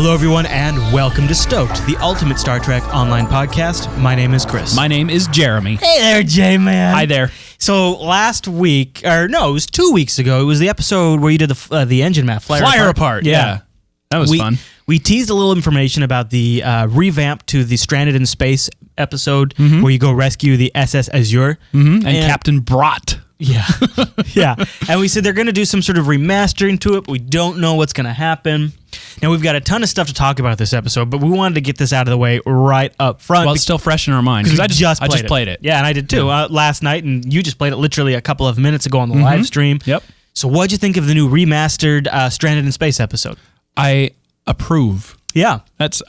Hello, everyone, and welcome to Stoked, the ultimate Star Trek online podcast. My name is Chris. My name is Jeremy. Hey there, J-Man. Hi there. So last week, it was 2 weeks ago, it was the episode where you did the engine map, Flyer Apart. Yeah. That was fun. We teased a little information about the revamp to the Stranded in Space episode where you go rescue the SS Azure. And Captain Brott. Yeah. Yeah. And we said they're going to do some sort of remastering to it, but we don't know what's going to happen. Now, we've got a ton of stuff to talk about this episode, but we wanted to get this out of the way right up front. Well, it's still fresh in our minds. Because I just played it. Yeah, and I did too last night, and you just played it literally a couple of minutes ago on the live stream. Yep. So what'd you think of the new remastered Stranded in Space episode? I approve. Yeah.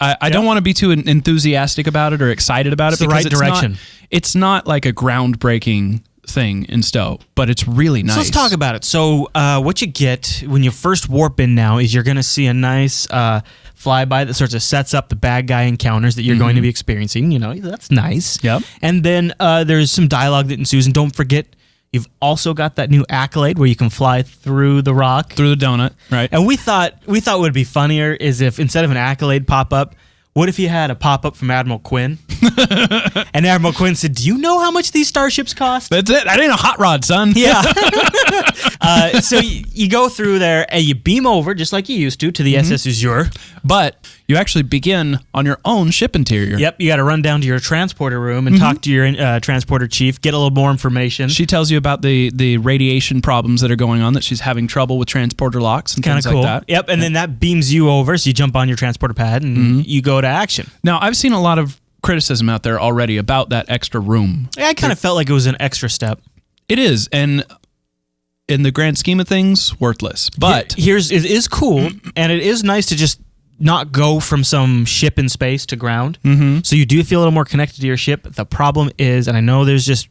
I don't want to be too enthusiastic about it or excited about It's it the because right direction. It's not like a groundbreaking thing in STO, but it's really nice. So let's talk about it. So what you get when you first warp in now is you're going to see a nice flyby that sort of sets up the bad guy encounters that you're going to be experiencing. You know, that's nice. Yep. And then there's some dialogue that ensues, and don't forget, you've also got that new accolade where you can fly through the rock. Through the donut, right. And we thought what would be funnier is if instead of an accolade pop-up, what if you had a pop-up from Admiral Quinn? And Admiral Quinn said, "Do you know how much these starships cost?" That's it. That ain't a hot rod, son. Yeah. So you go through there and you beam over, just like you used to the SS Azure. But you actually begin on your own ship interior. Yep. You got to run down to your transporter room and talk to your transporter chief, get a little more information. She tells you about the radiation problems that are going on, that she's having trouble with transporter locks and things cool. like that. Yep. And then that beams you over, so you jump on your transporter pad and you go to action. Now, I've seen a lot of criticism out there already about that extra room. Yeah, I kind of felt like it was an extra step. It is, and in the grand scheme of things, worthless. But it is cool, and it is nice to just not go from some ship in space to ground. So you do feel a little more connected to your ship. The problem is, and I know there's just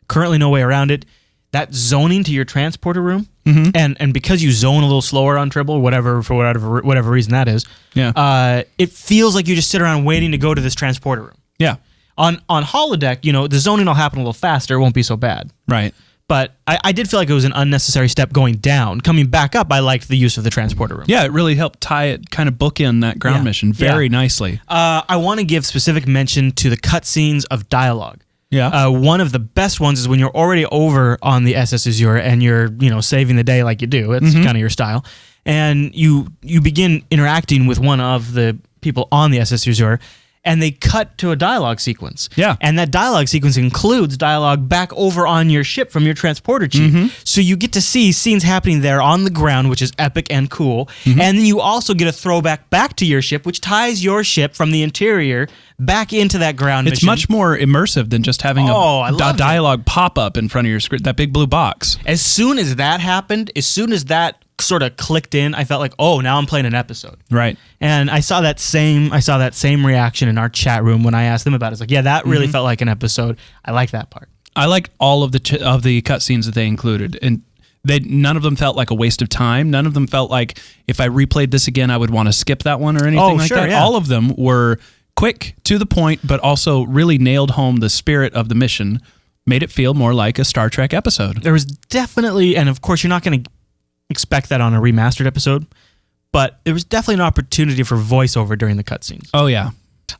currently no way around it, that zoning to your transporter room, and because you zone a little slower on Tribble, for whatever reason that is, it feels like you just sit around waiting to go to this transporter room. Yeah. On holodeck, the zoning will happen a little faster. It won't be so bad. Right. But I did feel like it was an unnecessary step going down. Coming back up, I liked the use of the transporter room. Yeah, it really helped tie it, kind of bookend that ground mission very nicely. I want to give specific mention to the cutscenes of dialogue. Yeah. One of the best ones is when you're already over on the SS Azure and you're, saving the day like you do. It's kind of your style. And you begin interacting with one of the people on the SS Azure, and they cut to a dialogue sequence. Yeah. And that dialogue sequence includes dialogue back over on your ship from your transporter chief. So you get to see scenes happening there on the ground, which is epic and cool. And then you also get a throwback back to your ship, which ties your ship from the interior back into that ground mission. It's much more immersive than just having a dialogue pop up in front of your screen, that big blue box. As soon as that happened, as soon as that sort of clicked in, I felt like, oh, now I'm playing an episode. Right. And I saw that same reaction in our chat room when I asked them about it. It's like, yeah, that really felt like an episode. I like that part. I liked all of the cutscenes that they included, and none of them felt like a waste of time. None of them felt like if I replayed this again, I would want to skip that one or anything like that. Yeah. All of them were quick, to the point, but also really nailed home the spirit of the mission, made it feel more like a Star Trek episode. There was definitely, and of course you're not going to expect that on a remastered episode, but there was definitely an opportunity for voiceover during the cutscenes. Oh, yeah.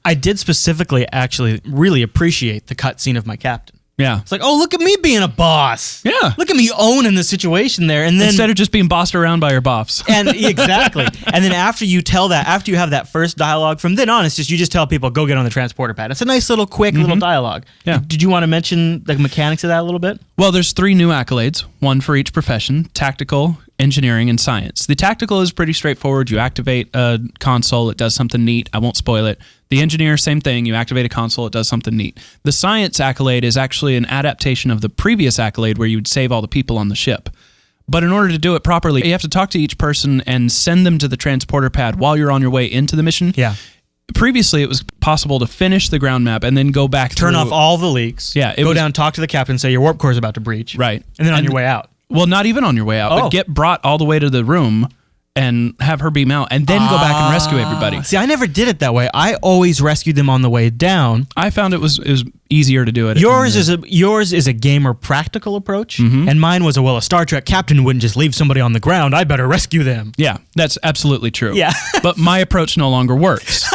I did specifically actually really appreciate the cutscene of my captain. Yeah. It's like, oh, look at me being a boss. Yeah. Look at me owning the situation there. And then instead of just being bossed around by your boss. And exactly. And then after you have that first dialogue, from then on, it's just, you just tell people, go get on the transporter pad. It's a nice little quick little dialogue. Yeah. Did you want to mention the mechanics of that a little bit? Well, there's 3 new accolades, one for each profession: tactical, engineering, and science. The tactical is pretty straightforward. You activate a console, it does something neat. I won't spoil it. The engineer, same thing. You activate a console, it does something neat. The science accolade is actually an adaptation of the previous accolade where you'd save all the people on the ship. But in order to do it properly, you have to talk to each person and send them to the transporter pad while you're on your way into the mission. Yeah. Previously, it was possible to finish the ground map and then go back Turn off all the leaks. Yeah. Go down, talk to the captain, say your warp core is about to breach. Right. And then on your way out. Well, not even on your way out, but get brought all the way to the room and have her beam out, and then go back and rescue everybody. See, I never did it that way. I always rescued them on the way down. I found it was easier to do it. Yours is a gamer practical approach, and mine was a Star Trek captain wouldn't just leave somebody on the ground. I better rescue them. Yeah, that's absolutely true. Yeah. But my approach no longer works.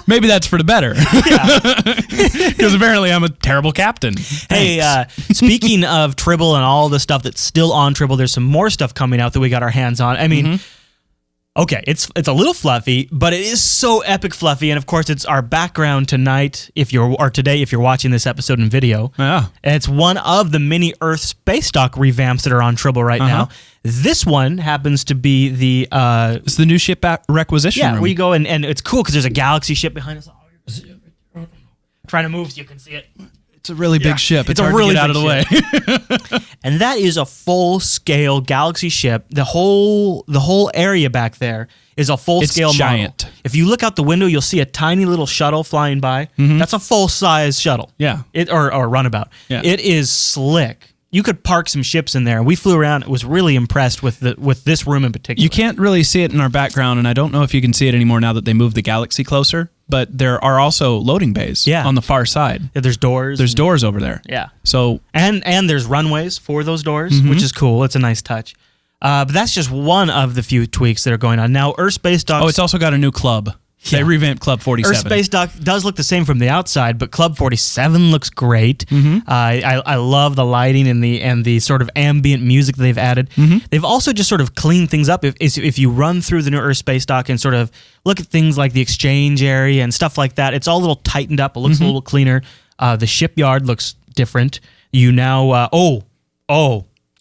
Maybe that's for the better. Because apparently I'm a terrible captain. Hey, speaking of Tribble and all the stuff that's still on Tribble, there's some more stuff coming out that we got our hands on. I mean, okay, it's a little fluffy, but it is so epic fluffy. And of course, it's our background tonight, today, if you're watching this episode in video. Yeah. And it's one of the mini Earth space dock revamps that are on Tribble right now. This one happens to be the... it's the new ship requisition room. We go and it's cool because there's a galaxy ship behind us. Trying to move so you can see it. It's a really big ship. It's hard really to get out of the way. And that is a full-scale galaxy ship. The whole area back there is a full-scale model. Giant. If you look out the window, you'll see a tiny little shuttle flying by. That's a full-size shuttle. Yeah. Or runabout. Yeah. It is slick. You could park some ships in there. We flew around. I was really impressed with this room in particular. You can't really see it in our background, and I don't know if you can see it anymore now that they moved the galaxy closer, but there are also loading bays on the far side. Yeah, there's doors. There's doors over there. Yeah. So and there's runways for those doors, which is cool. It's a nice touch. But that's just one of the few tweaks that are going on. Now, Earth Space Dock... Oh, it's also got a new club. They revamped Club 47. Earth Space Dock does look the same from the outside, but Club 47 looks great. I love the lighting and the sort of ambient music that they've added. They've also just sort of cleaned things up. If you run through the new Earth Space Dock and sort of look at things like the exchange area and stuff like that, it's all a little tightened up. It looks a little cleaner. The shipyard looks different. You now...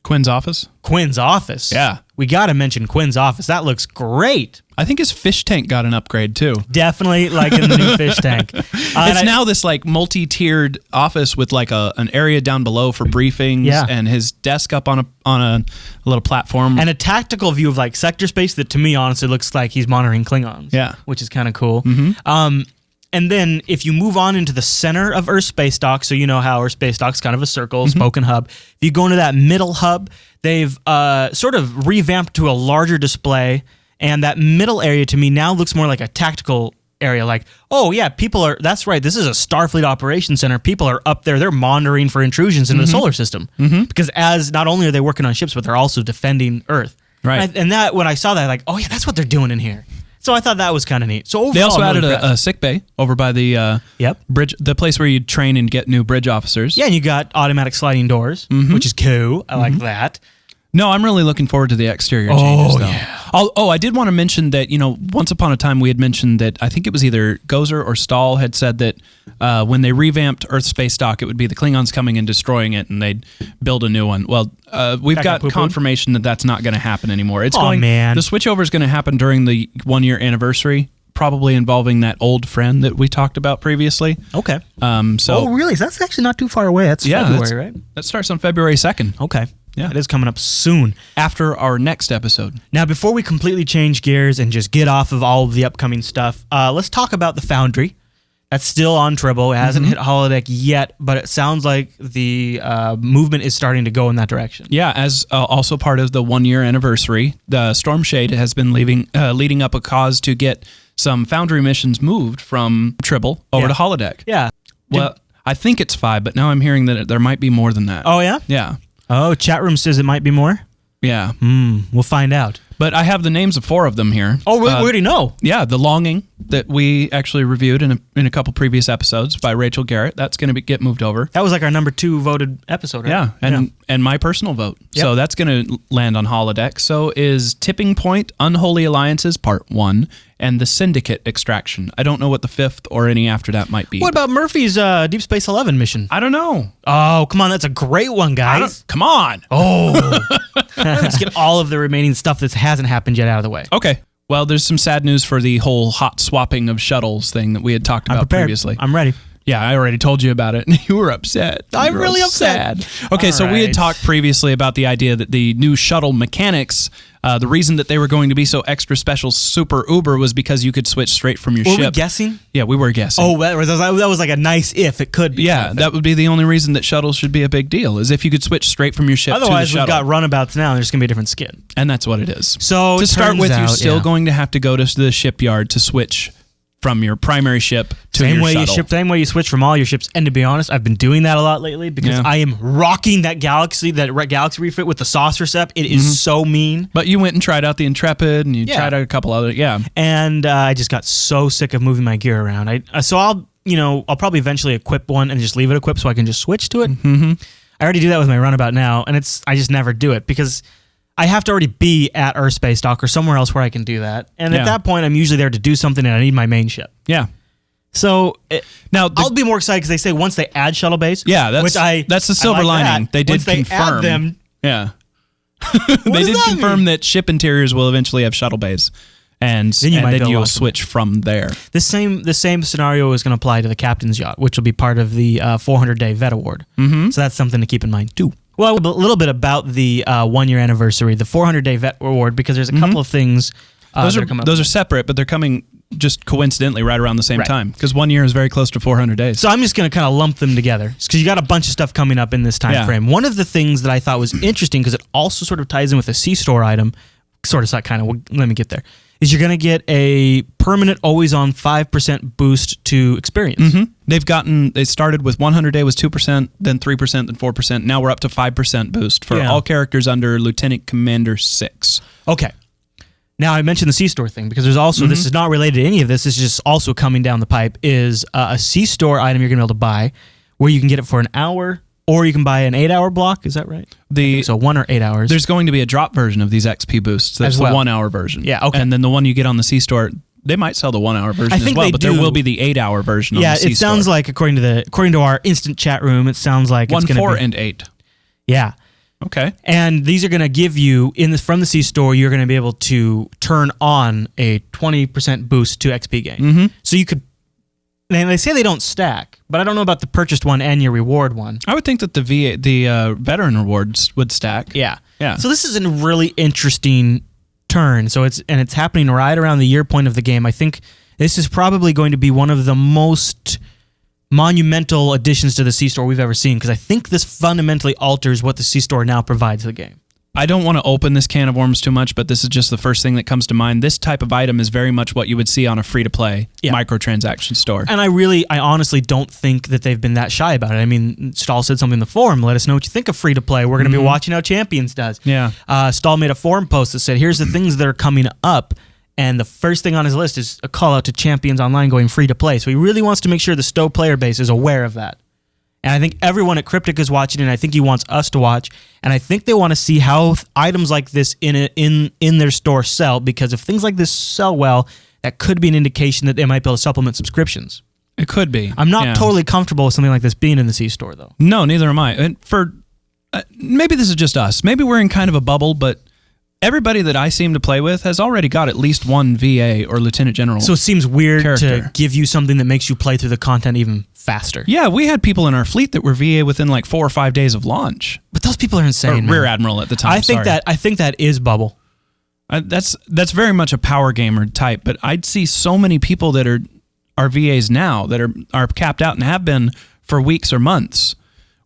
Quinn's office? Quinn's office. Yeah. We got to mention Quinn's office. That looks great. I think his fish tank got an upgrade too. Definitely like in the new fish tank. It's now this like multi-tiered office with like an area down below for briefings and his desk up on a little platform. And a tactical view of like sector space that to me honestly looks like he's monitoring Klingons. Yeah. Which is kind of cool. And then if you move on into the center of Earth Space Dock, so you know how Earth Space Dock's kind of a circle, spoken hub. If you go into that middle hub, they've sort of revamped to a larger display, and that middle area to me now looks more like a tactical area. Like, oh yeah, that's right, this is a Starfleet Operations Center. People are up there, they're monitoring for intrusions into the solar system. Because as not only are they working on ships, but they're also defending Earth. Right. And that when I saw that, like, oh yeah, that's what they're doing in here. So I thought that was kind of neat. So overall, they also added a sick bay over by the bridge, the place where you train and get new bridge officers. Yeah, and you got automatic sliding doors, which is cool. I like that. No, I'm really looking forward to the exterior changes, though. Yeah. I did want to mention that, once upon a time we had mentioned that I think it was either Gozer or Stahl had said that when they revamped Earth Space Dock, it would be the Klingons coming and destroying it, and they'd build a new one. Well, we've got confirmation that that's not going to happen anymore. Man. The switchover is going to happen during the 1-year anniversary, probably involving that old friend that we talked about previously. Okay. So really? That's actually not too far away. That's February, right? That starts on February 2nd. Okay. Yeah. It is coming up soon. After our next episode. Now, before we completely change gears and just get off of all of the upcoming stuff, let's talk about the Foundry. That's still on Tribble. It hasn't hit holodeck yet, but it sounds like the movement is starting to go in that direction. Yeah, as also part of the 1-year anniversary, the Storm Shade has been leading up a cause to get some Foundry missions moved from Tribble over to holodeck. Yeah. Well, I think it's 5, but now I'm hearing that there might be more than that. Oh, yeah? Yeah. Oh, chat room says it might be more? Yeah. We'll find out. But I have the names of 4 of them here. Oh, we already know. Yeah, The Longing that we actually reviewed in a couple previous episodes by Rachel Garrett. That's going to get moved over. That was like our number 2 voted episode, right? Yeah, and my personal vote. Yep. So that's going to land on holodeck. So is Tipping Point, Unholy Alliances Part 1, and the Syndicate Extraction. I don't know what the 5th or any after that might be. What about Murphy's Deep Space 11 mission? I don't know. Oh, come on. That's a great one, guys. Come on. Oh. Let's get all of the remaining stuff that hasn't happened yet out of the way. Okay. Well, there's some sad news for the whole hot swapping of shuttles thing that we had talked about previously. I'm ready. Yeah, I already told you about it. You were upset. I'm You were really upset. Okay, All so we had right. talked previously about the idea that the new shuttle mechanics, the reason that they were going to be so extra special, super uber, was because you could switch straight from your Were ship. we guessing? Yeah, we were guessing. Oh, that was like a nice if it could be. yeah, kind of thing. that would be the only reason that shuttles should be a big deal, is if you could switch straight from your ship Otherwise, to the we've shuttle. got runabouts now, and there's going to be a different skin. And that's what it is. So to it start turns with, you're out, still yeah. going to have to go to the shipyard to switch from your primary ship to Same your way shuttle. same way you switch from all your ships. And to be honest, I've been doing that a lot lately because Yeah. I am rocking that Galaxy refit with the saucer step. It is so mean. But you went and tried out the Intrepid, and you tried out a couple other, And I just got so sick of moving my gear around. So I'll probably eventually equip one and just leave it equipped so I can just switch to it. Mm-hmm. I already do that with my runabout now, and I just never do it because I have to already be at Earth Space Dock or somewhere else where I can do that. And at that point, I'm usually there to do something, and I need my main ship. Yeah. So Now, I'll be more excited because they say once they add shuttle bays. Yeah, that's which that's the silver lining. They did once they confirm. add them, Yeah. does They did that confirm mean? that ship interiors will eventually have shuttle bays. And Then you might then build you'll lots of switch from there. the same scenario is going to apply to the captain's yacht, which will be part of the 400-day vet award. Mm-hmm. So that's something to keep in mind too. Well, a little bit about the 1-year anniversary, the 400-day vet award, because there's a couple of things. Those that are separate, but they're coming just coincidentally right around the same Right. time, because 1 year is very close to 400 days. So I'm just going to kind of lump them together because you got a bunch of stuff coming up in this time frame. One of the things that I thought was interesting because it also sort of ties in with a C-store item, sort of kind of, let me get there, is you're going to get a permanent always-on 5% boost to experience. Mm-hmm. They started with 100 day was 2%, then 3%, then 4%. Now we're up to 5% boost for all characters under Lieutenant Commander 6. Okay. Now, I mentioned the C-Store thing because there's also, this is not related to any of this, this is just also coming down the pipe, is a C-Store item you're going to be able to buy where you can get it for an hour or you can buy an 8-hour block. Is that right? So 1 or 8 hours. There's going to be a drop version of these XP boosts. That's As well. the 1 hour version. Yeah, okay. And then the one you get on the C-Store, they might sell the 1 hour version I as think well, they but do. there will be the 8 hour version on the C-Store. It sounds like, according to our instant chat room, it sounds like 1, it's going to 4, be... and 8. Yeah. Okay. And these are going to give you, from the C-Store, you're going to be able to turn on a 20% boost to XP gain. Mm-hmm. So you could, and they say they don't stack, but I don't know about the purchased one and your reward one. I would think that the veteran rewards would stack. Yeah. Yeah. So this is a really interesting turn. So it's happening right around the year point of the game. I think this is probably going to be one of the most monumental additions to the C-Store we've ever seen because I think this fundamentally alters what the C-Store now provides the game. I don't want to open this can of worms too much, but this is just the first thing that comes to mind. This type of item is very much what you would see on a free-to-play microtransaction store. And I honestly don't think that they've been that shy about it. I mean, Stahl said something in the forum. Let us know what you think of free-to-play. We're going to be watching how Champions does. Yeah. Stahl made a forum post that said, here's the things that are coming up. And the first thing on his list is a call out to Champions Online going free-to-play. So he really wants to make sure the Stowe player base is aware of that. And I think everyone at Cryptic is watching, and I think he wants us to watch. And I think they want to see how items like this in their store sell, because if things like this sell well, that could be an indication that they might be able to supplement subscriptions. It could be. I'm not totally comfortable with something like this being in the C-Store, though. No, neither am I. And maybe this is just us. Maybe we're in kind of a bubble, but everybody that I seem to play with has already got at least one VA or Lieutenant General. So it seems weird character. to give you something that makes you play through the content even faster. Yeah, we had people in our fleet that were VA within like 4 or 5 days of launch. But those people are insane. Or Rear Admiral at the time. I think that is bubble. That's very much a power gamer type, but I'd see so many people that are VAs now that are capped out and have been for weeks or months.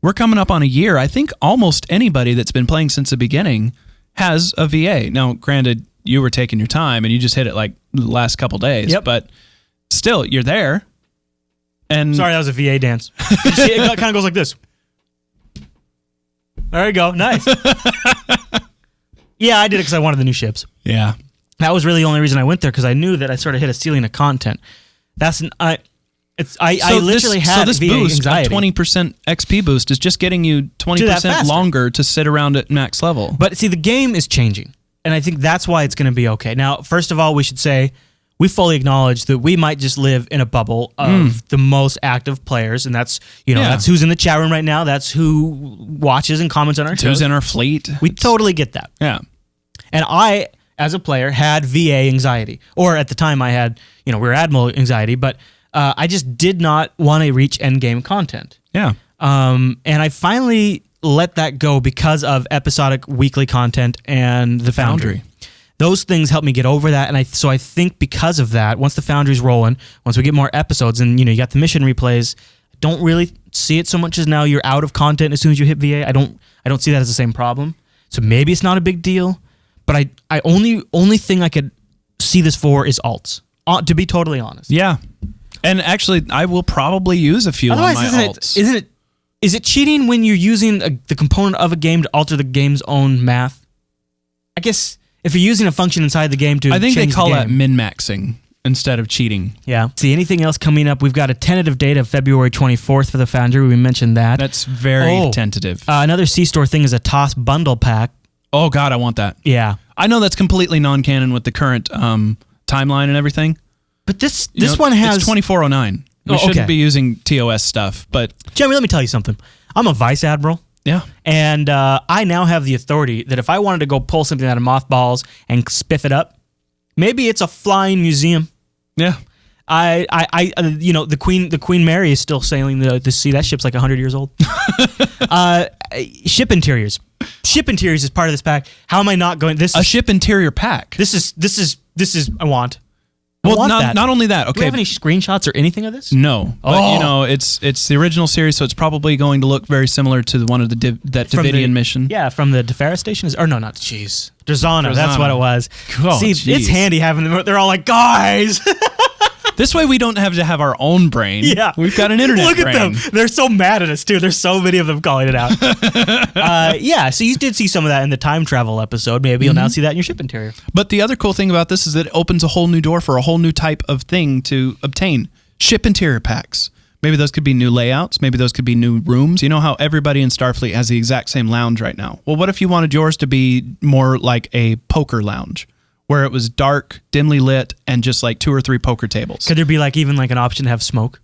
We're coming up on a year. I think almost anybody that's been playing since the beginning has a VA. Now, granted, you were taking your time and you just hit it like the last couple days. Yep. But still, you're there. And Sorry, that was a VA dance. You see, it kind of goes like this. There you go. Nice. Yeah, I did it because I wanted the new ships. yeah, That was really the only reason I went there, because I knew that I sort of hit a ceiling of content. I literally had this VA boost anxiety. of 20% XP boost is just getting you 20% faster. longer to sit around at max level. But see, the game is changing, and I think that's why it's going to be okay. Now, first of all, we should say we fully acknowledge that we might just live in a bubble of the most active players, and that's that's who's in the chat room right now. That's who watches and comments on our shows. Who's in our fleet? We totally get that. Yeah. And I, as a player, had VA anxiety, or at the time I had Rear Admiral anxiety, but I just did not want to reach endgame content. Yeah. And I finally let that go because of episodic weekly content and the Foundry. Those things helped me get over that, and so I think because of that, once the Foundry's rolling, once we get more episodes, and you got the mission replays, I don't really see it so much as now you're out of content as soon as you hit VA. I don't see that as the same problem. So maybe it's not a big deal, but I only thing I could see this for is alts. To be totally honest. Yeah, and actually, I will probably use a few Otherwise, on my alts. Is it cheating when you're using the component of a game to alter the game's own math? I guess. If you're using a function inside the game to I think they change call the that game. min-maxing instead of cheating. Yeah. See, anything else coming up? We've got a tentative date of February 24th for the Foundry. We mentioned that. That's very tentative. Another C-Store thing is a TOS bundle pack. Oh, God, I want that. Yeah. I know that's completely non-canon with the current timeline and everything. But this one has... It's 2409. We shouldn't be using TOS stuff, but... Jeremy, let me tell you something. I'm a Vice Admiral. Yeah. And I now have the authority that if I wanted to go pull something out of mothballs and spiff it up, maybe it's a flying museum. Yeah. The Queen Mary is still sailing the sea. That ship's like 100 years old. Ship interiors. Ship interiors is part of this pack. How am I not going? A ship interior pack. This is I want. Well, not only that. Okay. Do we have any screenshots or anything of this? No, but it's the original series, so it's probably going to look very similar to one of that Davidian mission. Yeah, from the Deflector Station. Drazana. That's what it was. Oh, see, it's handy having them. They're all like, guys. This way we don't have to have our own brain. Yeah. We've got an internet Look brain. at them. They're so mad at us, too. There's so many of them calling it out. So you did see some of that in the time travel episode. Maybe you'll now see that in your ship interior. But the other cool thing about this is that it opens a whole new door for a whole new type of thing to obtain. Ship interior packs. Maybe those could be new layouts. Maybe those could be new rooms. You know how everybody in Starfleet has the exact same lounge right now? Well, what if you wanted yours to be more like a poker lounge? Where it was dark, dimly lit, and just like 2 or 3 poker tables. Could there be even an option to have smoke?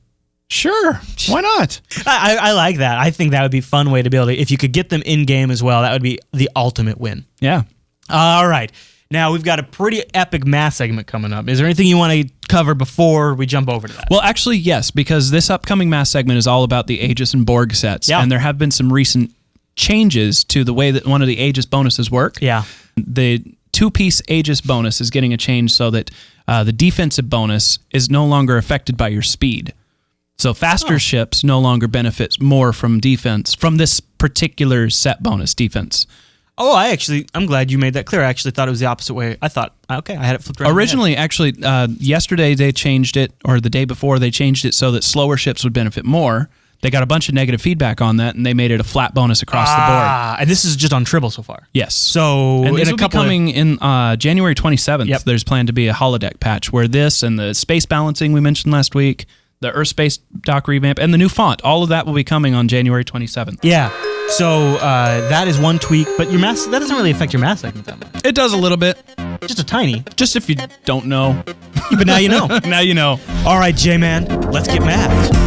Sure. Why not? I like that. I think that would be a fun way to be able to, if you could get them in-game as well, that would be the ultimate win. Yeah. All right. Now, we've got a pretty epic math segment coming up. Is there anything you want to cover before we jump over to that? Well, actually, yes, because this upcoming math segment is all about the Aegis and Borg sets. Yeah. And there have been some recent changes to the way that one of the Aegis bonuses work. Yeah. The 2-piece Aegis bonus is getting a change so that the defensive bonus is no longer affected by your speed. So faster ships no longer benefits more from defense, from this particular set bonus defense. Oh, I'm glad you made that clear. I actually thought it was the opposite way. I thought, I had it flipped around. Originally, actually, yesterday they changed it, or the day before they changed it so that slower ships would benefit more. They got a bunch of negative feedback on that, and they made it a flat bonus across the board. And this is just on Tribble so far. Yes. So and this will be coming in January 27th. Yep. There's planned to be a holodeck patch where this and the space balancing we mentioned last week, the Earth Space Dock revamp, and the new font, all of that will be coming on January 27th. Yeah. So that is one tweak, but your math, that doesn't really affect your math segment that much. It does a little bit. Just a tiny. Just if you don't know. But now you know. Now you know. All right, J-Man, let's get math.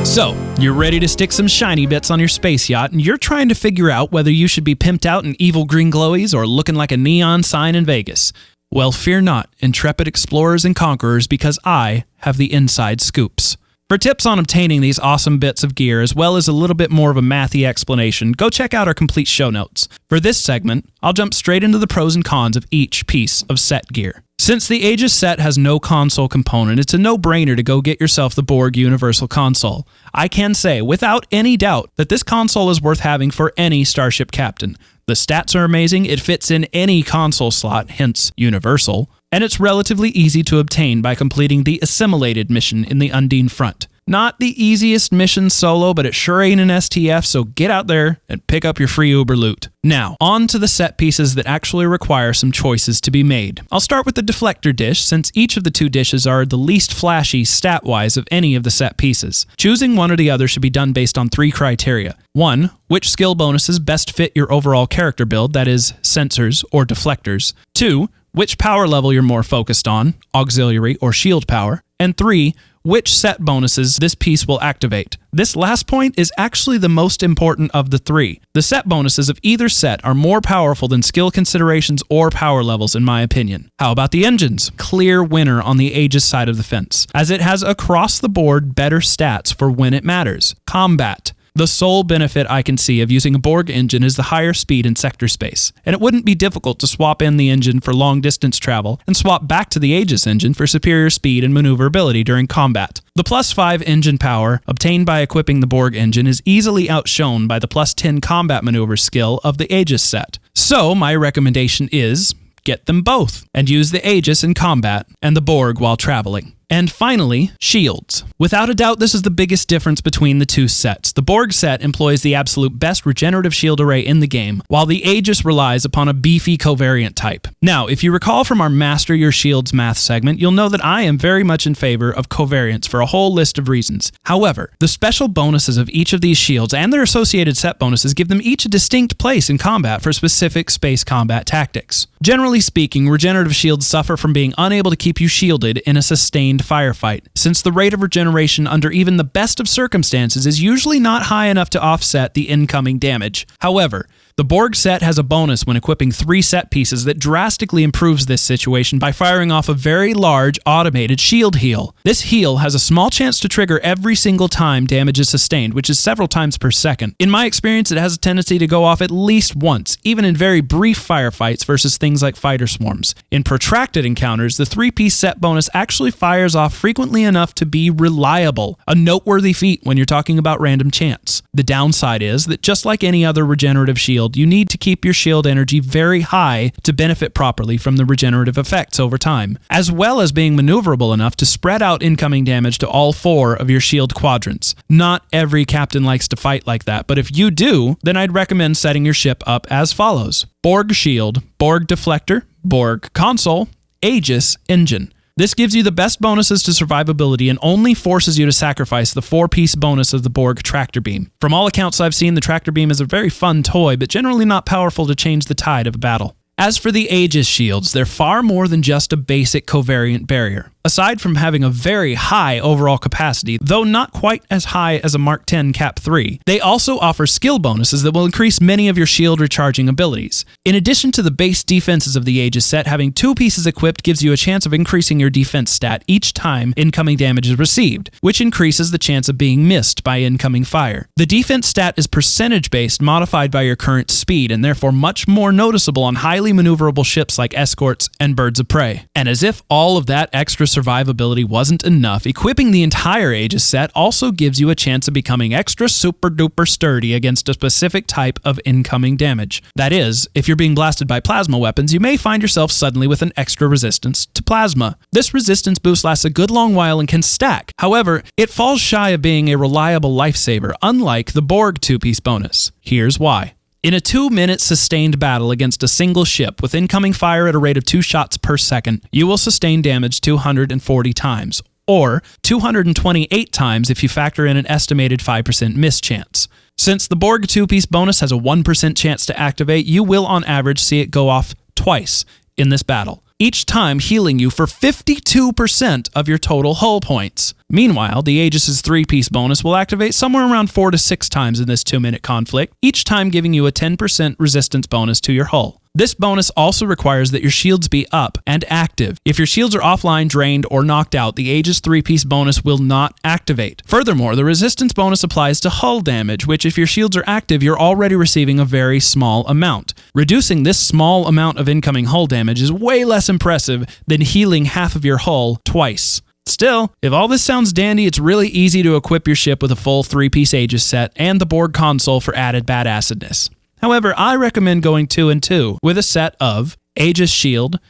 So, you're ready to stick some shiny bits on your space yacht, and you're trying to figure out whether you should be pimped out in evil green glowies or looking like a neon sign in Vegas. Well, fear not, intrepid explorers and conquerors, because I have the inside scoops. For tips on obtaining these awesome bits of gear, as well as a little bit more of a mathy explanation, go check out our complete show notes. For this segment, I'll jump straight into the pros and cons of each piece of set gear. Since the Aegis set has no console component, it's a no-brainer to go get yourself the Borg Universal Console. I can say, without any doubt, that this console is worth having for any Starship captain. The stats are amazing, it fits in any console slot, hence Universal, and it's relatively easy to obtain by completing the Assimilated mission in the Undine front. Not the easiest mission solo, but it sure ain't an STF, so get out there and pick up your free Uber loot. Now, on to the set pieces that actually require some choices to be made. I'll start with the Deflector Dish, since each of the two dishes are the least flashy stat-wise of any of the set pieces. Choosing one or the other should be done based on 3 criteria. 1. Which skill bonuses best fit your overall character build, that is, sensors or deflectors. 2. Which power level you're more focused on, auxiliary or shield power. And 3. Which set bonuses this piece will activate. This last point is actually the most important of the 3. The set bonuses of either set are more powerful than skill considerations or power levels, in my opinion. How about the engines? Clear winner on the Aegis side of the fence, as it has across the board better stats for when it matters. Combat. The sole benefit I can see of using a Borg engine is the higher speed in sector space, and it wouldn't be difficult to swap in the engine for long distance travel and swap back to the Aegis engine for superior speed and maneuverability during combat. The +5 engine power obtained by equipping the Borg engine is easily outshone by the +10 combat maneuver skill of the Aegis set. So my recommendation is get them both and use the Aegis in combat and the Borg while traveling. And finally, shields. Without a doubt, this is the biggest difference between the two sets. The Borg set employs the absolute best regenerative shield array in the game, while the Aegis relies upon a beefy covariant type. Now, if you recall from our Master Your Shields math segment, you'll know that I am very much in favor of covariance for a whole list of reasons. However, the special bonuses of each of these shields and their associated set bonuses give them each a distinct place in combat for specific space combat tactics. Generally speaking, regenerative shields suffer from being unable to keep you shielded in a sustained firefight, since the rate of regeneration under even the best of circumstances is usually not high enough to offset the incoming damage. However, the Borg set has a bonus when equipping 3 set pieces that drastically improves this situation by firing off a very large automated shield heal. This heal has a small chance to trigger every single time damage is sustained, which is several times per second. In my experience, it has a tendency to go off at least once, even in very brief firefights versus things like fighter swarms. In protracted encounters, the 3-piece set bonus actually fires off frequently enough to be reliable, a noteworthy feat when you're talking about random chance. The downside is that just like any other regenerative shield, you need to keep your shield energy very high to benefit properly from the regenerative effects over time, as well as being maneuverable enough to spread out incoming damage to all 4 of your shield quadrants. Not every captain likes to fight like that, but if you do, then I'd recommend setting your ship up as follows: Borg shield, Borg deflector, Borg console, Aegis engine. This gives you the best bonuses to survivability and only forces you to sacrifice the 4-piece bonus of the Borg tractor beam. From all accounts I've seen, the tractor beam is a very fun toy, but generally not powerful to change the tide of a battle. As for the Aegis shields, they're far more than just a basic covariant barrier. Aside from having a very high overall capacity, though not quite as high as a Mark X Cap 3, they also offer skill bonuses that will increase many of your shield recharging abilities. In addition to the base defenses of the Aegis set, having 2 pieces equipped gives you a chance of increasing your defense stat each time incoming damage is received, which increases the chance of being missed by incoming fire. The defense stat is percentage-based, modified by your current speed, and therefore much more noticeable on highly maneuverable ships like escorts and birds of prey. And as if all of that extra survivability wasn't enough, equipping the entire Aegis set also gives you a chance of becoming extra super duper sturdy against a specific type of incoming damage. That is, if you're being blasted by plasma weapons, you may find yourself suddenly with an extra resistance to plasma. This resistance boost lasts a good long while and can stack. However, it falls shy of being a reliable lifesaver, unlike the Borg 2-piece bonus. Here's why. In a 2-minute sustained battle against a single ship with incoming fire at a rate of 2 shots per second, you will sustain damage 240 times, or 228 times if you factor in an estimated 5% miss chance. Since the Borg 2-piece bonus has a 1% chance to activate, you will on average see it go off twice in this battle, each time healing you for 52% of your total hull points. Meanwhile, the Aegis' 3-piece bonus will activate somewhere around 4 to 6 times in this 2-minute conflict, each time giving you a 10% resistance bonus to your hull. This bonus also requires that your shields be up and active. If your shields are offline, drained, or knocked out, the Aegis 3-piece bonus will not activate. Furthermore, the resistance bonus applies to hull damage, which if your shields are active, you're already receiving a very small amount. Reducing this small amount of incoming hull damage is way less impressive than healing half of your hull twice. Still, if all this sounds dandy, it's really easy to equip your ship with a full 3-piece Aegis set and the Borg console for added badassedness. However, I recommend going 2 and 2 with a set of Aegis shield,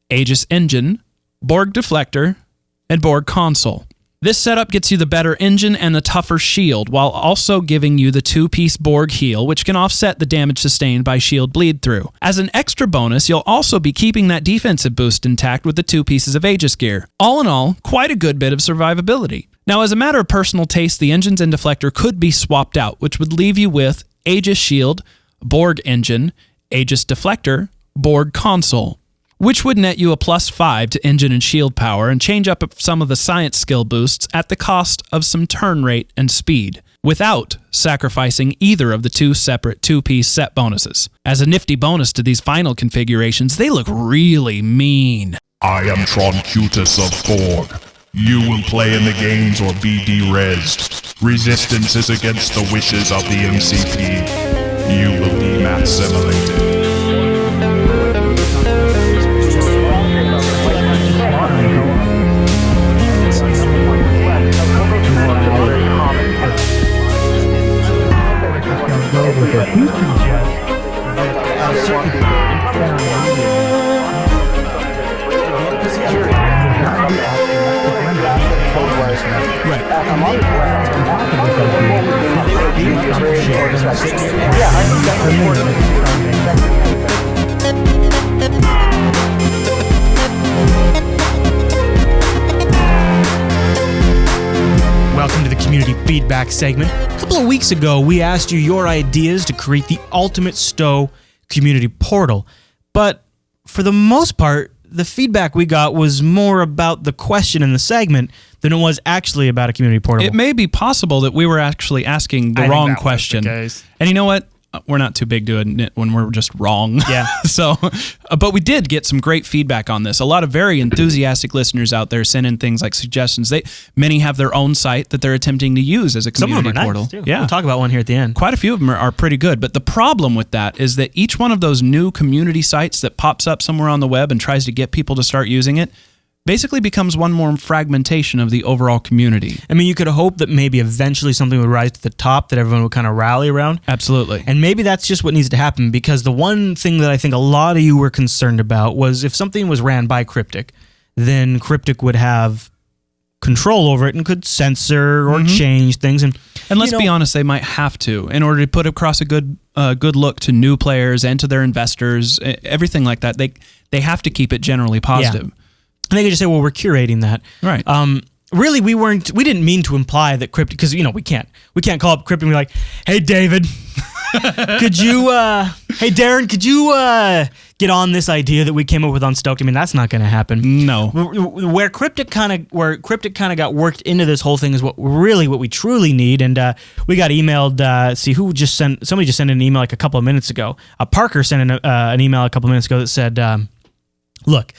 Aegis engine, Borg deflector, and Borg console. This setup gets you the better engine and the tougher shield, while also giving you the 2-piece Borg heal, which can offset the damage sustained by shield bleed through. As an extra bonus, you'll also be keeping that defensive boost intact with the 2 pieces of Aegis gear. All in all, quite a good bit of survivability. Now, as a matter of personal taste, the engines and deflector could be swapped out, which would leave you with Aegis shield, Borg engine, Aegis deflector, Borg console, which would net you a +5 to engine and shield power and change up some of the science skill boosts at the cost of some turn rate and speed, without sacrificing either of the 2 separate 2-piece set bonuses. As a nifty bonus to these final configurations, they look really mean. I am Troncutus of Borg. You will play in the games or be de-resed. Resistance is against the wishes of the MCP. You will be mat-simulated. Welcome to the community feedback segment. A couple of weeks ago, we asked you your ideas to create the ultimate STO community portal. But for the most part, the feedback we got was more about the question in the segment than it was actually about a community portal. It may be possible that we were actually asking the wrong question. And you know what? We're not too big to admit when we're just wrong. Yeah. So, but we did get some great feedback on this. A lot of very enthusiastic listeners out there send in things like suggestions. Many have their own site that they're attempting to use as a community Some of them are portal. nice, too. Yeah. We'll talk about one here at the end. Quite a few of them are pretty good. But the problem with that is that each one of those new community sites that pops up somewhere on the web and tries to get people to start using it basically becomes one more fragmentation of the overall community. I mean, you could hope that maybe eventually something would rise to the top that everyone would kind of rally around. Absolutely. And maybe that's just what needs to happen, because the one thing that I think a lot of you were concerned about was if something was ran by Cryptic, then Cryptic would have control over it and could censor or change things. And let's be honest, they might have to in order to put across a good look to new players and to their investors, everything like that. They have to keep it generally positive. Yeah. And they could just say, well, we're curating that. Right. Really, we didn't mean to imply that Cryptic, because, we can't call up Cryptic and be like, hey, David, could you, hey, Darren, could you get on this idea that we came up with on STOked? I mean, that's not going to happen. No. Where Cryptic kind of got worked into this whole thing is what we truly need. And we got emailed, somebody just sent an email like a couple of minutes ago. Parker sent an email a couple of minutes ago that said, look,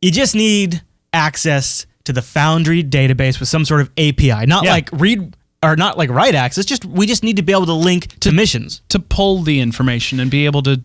you just need access to the Foundry database with some sort of API, not like read or not like write access. We just need to be able to link to missions to pull the information and be able to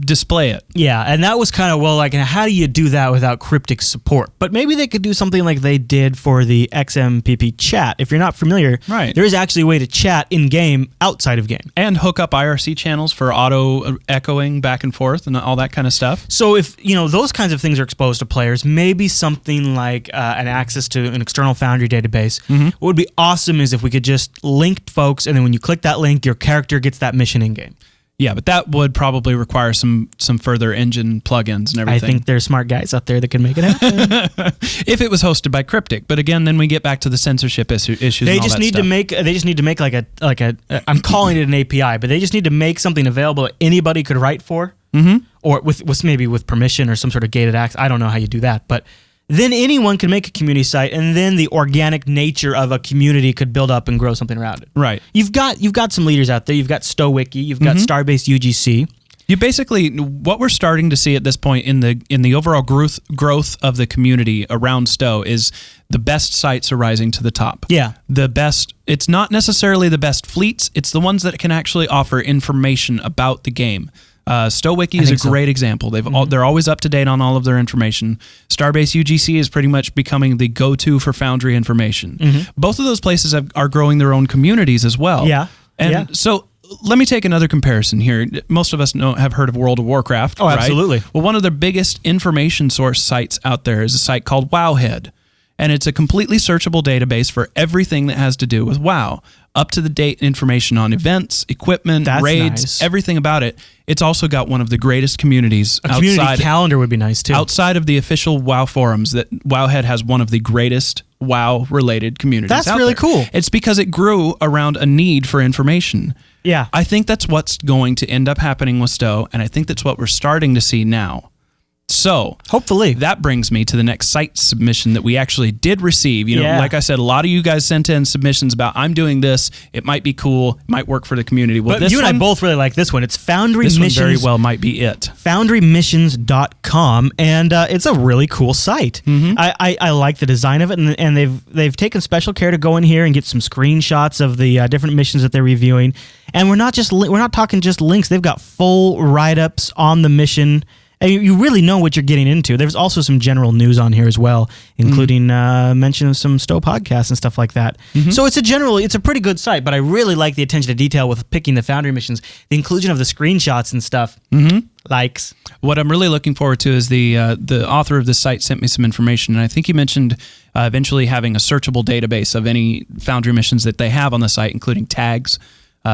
display it. Yeah, and that was kind of how do you do that without Cryptic support? But maybe they could do something like they did for the XMPP chat. If you're not familiar, right, there is actually a way to chat in game outside of game and hook up IRC channels for auto echoing back and forth and all that kind of stuff. So if those kinds of things are exposed to players, maybe something like an access to an external Foundry database. What would be awesome is if we could just link folks, and then when you click that link, your character gets that mission in game. Yeah, but that would probably require some further engine plugins and everything. I think there's smart guys out there that can make it happen. If it was hosted by Cryptic, but again, then we get back to the censorship issues. They just need to make like a I'm calling it an API, but they just need to make something available that anybody could write for, or with maybe with permission or some sort of gated access. I don't know how you do that, but then anyone can make a community site, and then the organic nature of a community could build up and grow something around it. Right. You've got some leaders out there. You've got STOwiki. You've got Starbase UGC. You basically, what we're starting to see at this point in the overall growth of the community around STO is the best sites are rising to the top. Yeah. The best, it's not necessarily the best fleets, it's the ones that can actually offer information about the game. STOwiki is a great example. They're always up to date on all of their information. Starbase UGC is pretty much becoming the go-to for Foundry information. Both of those places are growing their own communities as well. Yeah. And so let me take another comparison here. Most of us have heard of World of Warcraft. Oh, right? absolutely. Well, one of the biggest information source sites out there is a site called Wowhead. And it's a completely searchable database for everything that has to do with WoW. Up-to-the-date information on events, equipment, That's raids, nice. everything about it. It's also got one of the greatest communities A community calendar would be nice too. outside of the official WoW forums. That Wowhead has one of the greatest WoW-related communities That's out really there. cool. It's because it grew around a need for information. Yeah. I think that's what's going to end up happening with STO, and I think that's what we're starting to see now. So Hopefully. that brings me to the next site submission that we actually did receive. You know, Yeah. like I said, a lot of you guys sent in submissions about, I'm doing this. It might be cool. It might work for the community. Well, But this you and I one- both really like this one. It's Foundry This one Missions. very well might be it. FoundryMissions.com, and it's a really cool site. I like the design of it, and they've taken special care to go in here and get some screenshots of the different missions that they're reviewing. And we're not talking just links. They've got full write-ups on the mission. And you really know what you're getting into. There's also some general news on here as well, including mention of some STO podcasts and stuff like that. So it's a pretty good site, but I really like the attention to detail with picking the Foundry missions, the inclusion of the screenshots and stuff. Likes. What I'm really looking forward to is the author of this site sent me some information, and I think he mentioned eventually having a searchable database of any Foundry missions that they have on the site, including tags.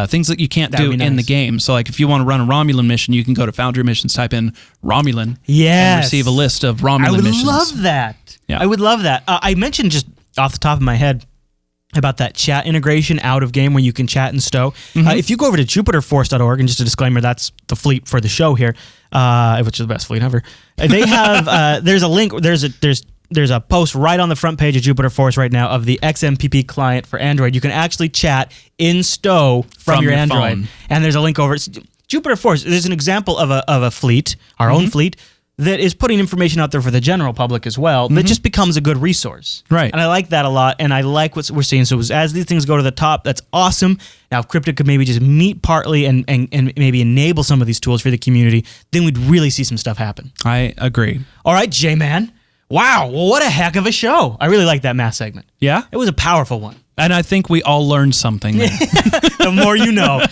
Things that you can't do in the game. So, like, if you want to run a Romulan mission, you can go to Foundry Missions, type in Romulan, and receive a list of Romulan missions. I would love that. Yeah. I would love that. I mentioned just off the top of my head about that chat integration out of game where you can chat and stow. If you go over to JupiterForce.org, and just a disclaimer, that's the fleet for the show here, which is the best fleet ever. They have there's a link. There's a post right on the front page of Jupiter Force right now of the XMPP client for Android. You can actually chat in STO from your Android. phone. And there's a link over. It's Jupiter Force. There's an example of a fleet, our own fleet, that is putting information out there for the general public as well. That just becomes a good resource. Right. And I like that a lot, and I like what we're seeing. So as these things go to the top, that's awesome. Now, if Cryptic could maybe just meet partly and maybe enable some of these tools for the community, then we'd really see some stuff happen. I agree. All right, J-Man. Wow, well, what a heck of a show. I really like that math segment. Yeah? It was a powerful one. And I think we all learned something there. The more you know.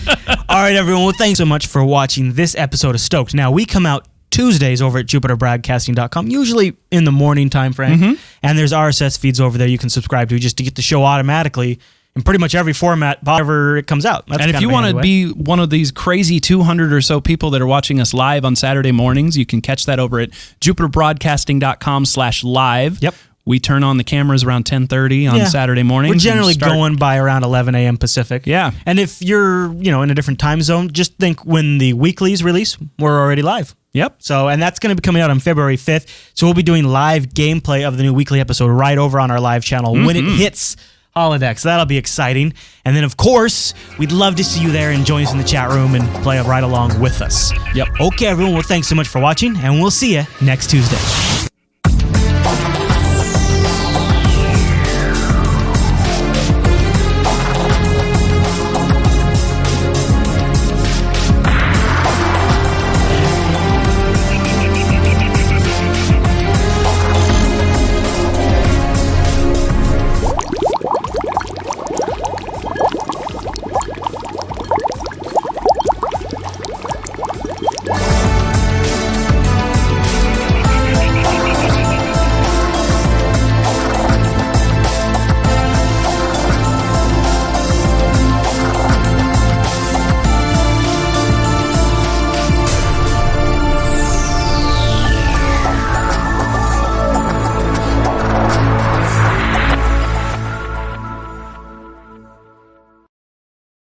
All right, everyone. Well, thanks so much for watching this episode of Stoked. Now, we come out Tuesdays over at JupiterBroadcasting.com, usually in the morning time frame. And there's RSS feeds over there you can subscribe to just to get the show automatically in pretty much every format, however it comes out. That's and if you want to be one of these crazy 200 or so people that are watching us live on Saturday mornings, you can catch that over at JupiterBroadcasting.com/live. Yep. We turn on the cameras around 10:30 on Saturday mornings. We're generally going by around 11 a.m. Pacific. Yeah. And if you're, in a different time zone, just think when the weeklies release, we're already live. Yep. So, and that's going to be coming out on February 5th. So we'll be doing live gameplay of the new weekly episode right over on our live channel when it hits holodeck. So that'll be exciting. And then, of course, we'd love to see you there and join us in the chat room and play right along with us. Yep. Okay, everyone. Well, thanks so much for watching, and we'll see you next Tuesday.